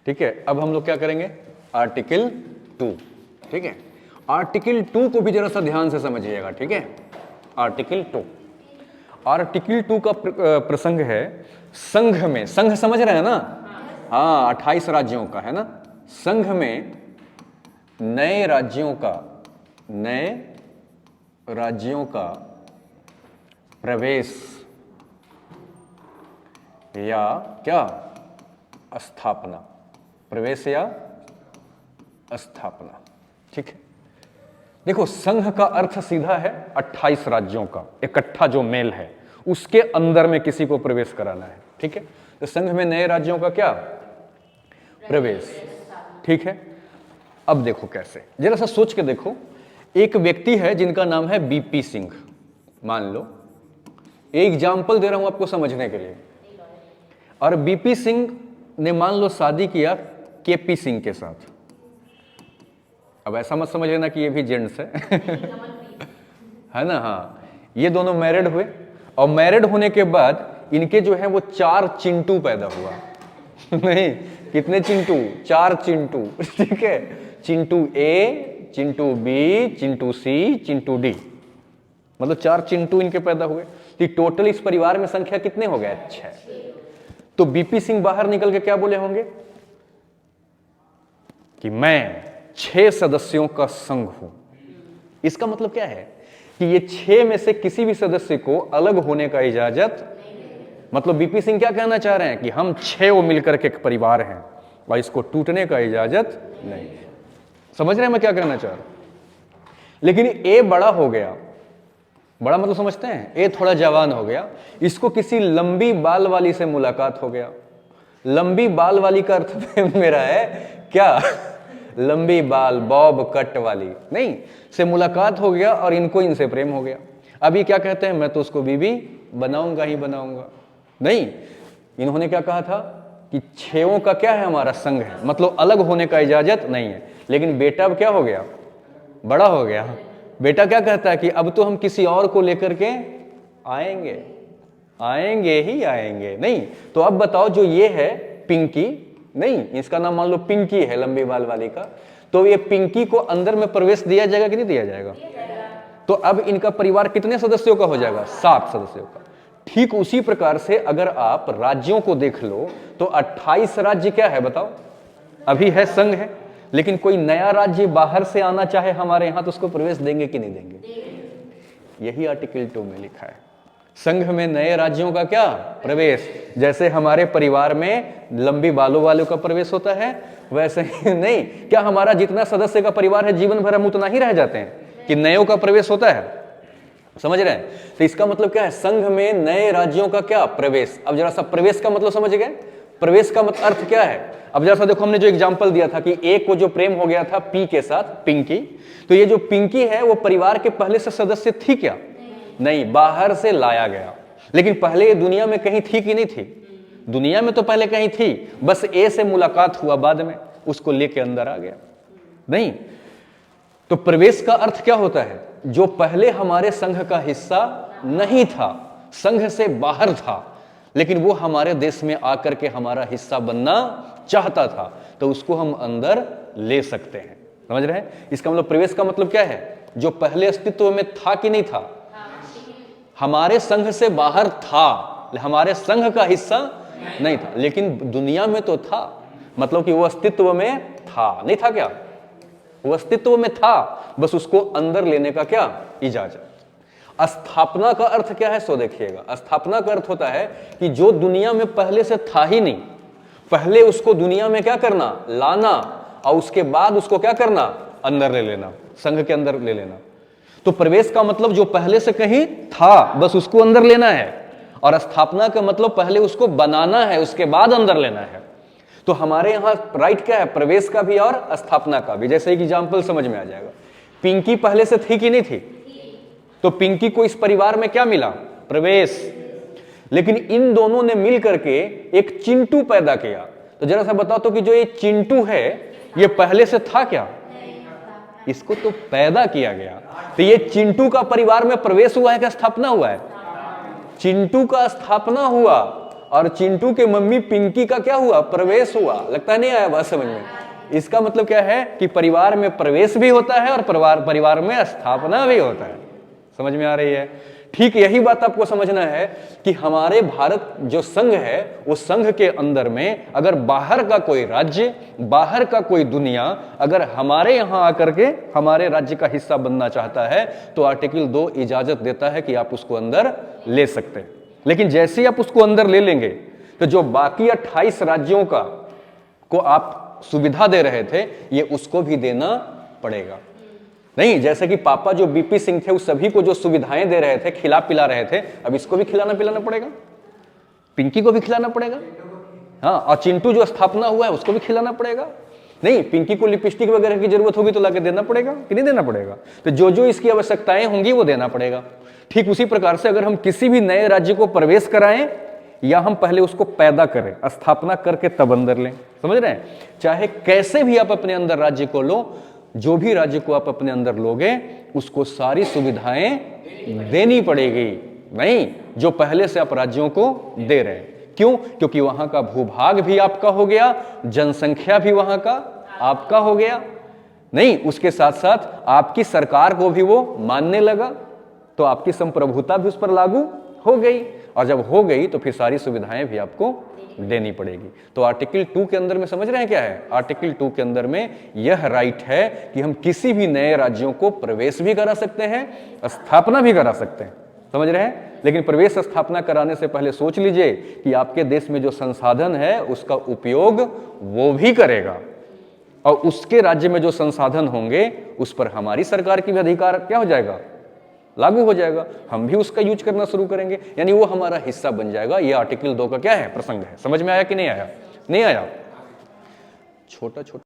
ठीक है, अब हम लोग क्या करेंगे, आर्टिकल 2। ठीक है, आर्टिकल 2 को भी जरा सा ध्यान से समझिएगा। ठीक है, आर्टिकल 2, आर्टिकल 2 का प्रसंग है संघ में। संघ समझ रहे हैं ना? हाँ, 28 राज्यों का है ना। संघ में नए राज्यों का प्रवेश या क्या, स्थापना, प्रवेश या स्थापना। ठीक है, देखो संघ का अर्थ सीधा है 28 राज्यों का इकट्ठा जो मेल है, उसके अंदर में किसी को प्रवेश कराना है। ठीक है, तो संघ में नए राज्यों का क्या, प्रवेश। ठीक है, अब देखो कैसे, जरा सा सोच के देखो। एक व्यक्ति है जिनका नाम है बीपी सिंह, मान लो, एक एग्जाम्पल दे रहा हूं आपको समझने के लिए। और बीपी सिंह ने मान लो शादी किया केपी सिंह के साथ। अब ऐसा मत समझ लेना कि ये भी जेंट्स है है ना। हाँ, ये दोनों मैरिड हुए और मैरिड होने के बाद इनके जो है वो 4 चिंटू पैदा हुआ नहीं, कितने चिंटू, 4 चिंटू। ठीक है, चिंटू ए, चिंटू बी, चिंटू सी, चिंटू डी, मतलब 4 चिंटू इनके पैदा हुए। तो टोटल इस परिवार में संख्या कितने हो गए, 6। तो बीपी सिंह बाहर निकल के क्या बोले होंगे कि मैं 6 सदस्यों का संघ हूं। इसका मतलब क्या है कि ये 6 में से किसी भी सदस्य को अलग होने का इजाजत, मतलब बीपी सिंह क्या कहना चाह रहे हैं कि हम 6 मिलकर के एक परिवार हैं और इसको टूटने का इजाजत नहीं। समझ रहे हैं मैं क्या कहना चाह रहा हूं? लेकिन ए बड़ा हो गया, बड़ा मतलब समझते हैं, ए थोड़ा जवान हो गया, इसको किसी लंबी बाल वाली से मुलाकात हो गया। लंबी बाल वाली का अर्थ मेरा है क्या, लंबी बाल, बॉब कट वाली नहीं, से मुलाकात हो गया और इनको इनसे प्रेम हो गया। अभी क्या कहते हैं, मैं तो उसको बीवी बनाऊंगा ही बनाऊंगा। नहीं, इन्होंने क्या कहा था कि 6 का क्या है, हमारा संघ है, मतलब अलग होने का इजाजत नहीं है। लेकिन बेटा अब क्या हो गया, बड़ा हो गया। बेटा क्या कहता है कि अब तो हम किसी और को लेकर के आएंगे, आएंगे ही आएंगे। नहीं, तो अब बताओ, जो ये है पिंकी, नहीं इसका नाम मान लो पिंकी है, लंबी बाल वाली का, तो ये पिंकी को अंदर में प्रवेश दिया जाएगा कि नहीं दिया जाएगा? तो अब इनका परिवार कितने सदस्यों का हो जाएगा, 7 सदस्यों का। ठीक उसी प्रकार से अगर आप राज्यों को देख लो तो 28 राज्य क्या है बताओ, अभी है संघ है, लेकिन कोई नया राज्य बाहर से आना चाहे हमारे यहां तो उसको प्रवेश देंगे कि नहीं देंगे? यही आर्टिकल 2 में लिखा है, संघ में नए राज्यों का क्या, प्रवेश। जैसे हमारे परिवार में लंबी बालों वालों का प्रवेश होता है, वैसे ही नहीं, क्या हमारा जितना सदस्य का परिवार है जीवन भर हम उतना ही रह जाते हैं कि नयों का प्रवेश होता है? समझ रहे हैं? तो इसका मतलब क्या है, संघ में नए राज्यों का क्या, प्रवेश। अब जरा सा प्रवेश का मतलब समझ गए, प्रवेश का मतलब अर्थ क्या है? अब जरा सा देखो, हमने जो एग्जांपल दिया था कि एक को जो प्रेम हो गया था पी के साथ, पिंकी, तो ये जो पिंकी है वो परिवार के पहले से सदस्य थी क्या? नहीं, बाहर से लाया गया। लेकिन पहले ये दुनिया में कहीं थी कि नहीं थी? दुनिया में तो पहले कहीं थी, बस ए से मुलाकात हुआ, बाद में उसको लेके अंदर आ गया। नहीं, तो प्रवेश का अर्थ क्या होता है, जो पहले हमारे संघ का हिस्सा नहीं था, संघ से बाहर था, लेकिन वो हमारे देश में आकर के हमारा हिस्सा बनना चाहता था, तो उसको हम अंदर ले सकते हैं। समझ रहे हैं? इसका मतलब प्रवेश का मतलब क्या है, जो पहले अस्तित्व में था कि नहीं था, हमारे संघ से बाहर था, हमारे संघ का हिस्सा नहीं था, लेकिन दुनिया में तो था, मतलब कि वो अस्तित्व में था, नहीं था क्या, वो अस्तित्व में था, बस उसको अंदर लेने का क्या, इजाजत। स्थापना का अर्थ क्या है, सो देखिएगा। स्थापना का अर्थ होता है कि जो दुनिया में पहले से था ही नहीं, पहले उसको दुनिया में क्या करना, लाना, और उसके बाद उसको क्या करना, अंदर ले लेना, संघ के अंदर ले लेना। तो प्रवेश का मतलब जो पहले से कहीं था बस उसको अंदर लेना है, और स्थापना का मतलब पहले उसको बनाना है, उसके बाद अंदर लेना है। तो हमारे यहां राइट क्या है, प्रवेश का भी और स्थापना का भी। जैसे एक एग्जाम्पल समझ में आ जाएगा, पिंकी पहले से थी कि नहीं थी, तो पिंकी को इस परिवार में क्या मिला, प्रवेश। लेकिन इन दोनों ने मिल करके एक चिंटू पैदा किया। तो जरा सा बताओ तो कि जो ये चिंटू है ये पहले से था क्या, इसको तो पैदा किया गया। तो ये चिंटू का परिवार में प्रवेश हुआ है क्या, स्थापना हुआ है? चिंटू का स्थापना हुआ और चिंटू के मम्मी पिंकी का क्या हुआ, प्रवेश हुआ। लगता नहीं आया बात समझ में? इसका मतलब क्या है कि परिवार में प्रवेश भी होता है और परिवार में स्थापना भी होता है। समझ में आ रही है? ठीक यही बात आपको समझना है कि हमारे भारत जो संघ है, उस संघ के अंदर में अगर बाहर का कोई राज्य, बाहर का कोई दुनिया अगर हमारे यहां आकर के हमारे राज्य का हिस्सा बनना चाहता है तो आर्टिकल 2 इजाजत देता है कि आप उसको अंदर ले सकते हैं। लेकिन जैसे ही आप उसको अंदर ले लेंगे तो जो बाकी 28 राज्यों का को आप सुविधा दे रहे थे, ये उसको भी देना पड़ेगा। नहीं, जैसे कि पापा जो बीपी सिंह थे उस सभी को जो सुविधाएं दे रहे थे, खिला पिला रहे थे, अब इसको भी खिलाना पिलाना पड़ेगा, पिंकी को भी खिलाना पड़ेगा। हाँ, और चिंटू जो स्थापना हुआ है उसको भी खिलाना पड़ेगा। नहीं, पिंकी को लिपस्टिक वगैरह की जरूरत होगी तो लाके देना पड़ेगा कि नहीं देना पड़ेगा? तो जो जो इसकी आवश्यकताएं होंगी वो देना पड़ेगा। ठीक उसी प्रकार से अगर हम किसी भी नए राज्य को प्रवेश कराएं या हम पहले उसको पैदा करें, स्थापना करके तब अंदर लें। समझ रहे हैं? चाहे कैसे भी आप अपने अंदर राज्य को लो, जो भी राज्य को आप अपने अंदर लोगे उसको सारी सुविधाएं देनी पड़ेगी। नहीं, जो पहले से आप राज्यों को दे रहे हैं। क्यों? क्योंकि वहां का भूभाग भी आपका हो गया, जनसंख्या भी वहां का आपका हो गया। नहीं, उसके साथ साथ आपकी सरकार को भी वो मानने लगा, तो आपकी संप्रभुता भी उस पर लागू हो गई, और जब हो गई तो फिर सारी सुविधाएं भी आपको देनी पड़ेगी। तो आर्टिकल 2 के अंदर में समझ रहे हैं क्या है? आर्टिकल 2 के अंदर में यह राइट है कि हम किसी भी नए राज्यों को प्रवेश भी करा सकते हैं, स्थापना भी करा सकते हैं। समझ रहे हैं? लेकिन प्रवेश स्थापना कराने से पहले सोच लीजिए कि आपके देश में जो संसाधन है उसका उपयोग वो भी करेगा, और उसके राज्य में जो संसाधन होंगे उस पर हमारी सरकार की भी अधिकार क्या हो जाएगा, लागू हो जाएगा। हम भी उसका यूज करना शुरू करेंगे, यानी वो हमारा हिस्सा बन जाएगा। ये आर्टिकल 2 का क्या है, प्रसंग है। समझ में आया कि नहीं आया? नहीं आया? छोटा छोटा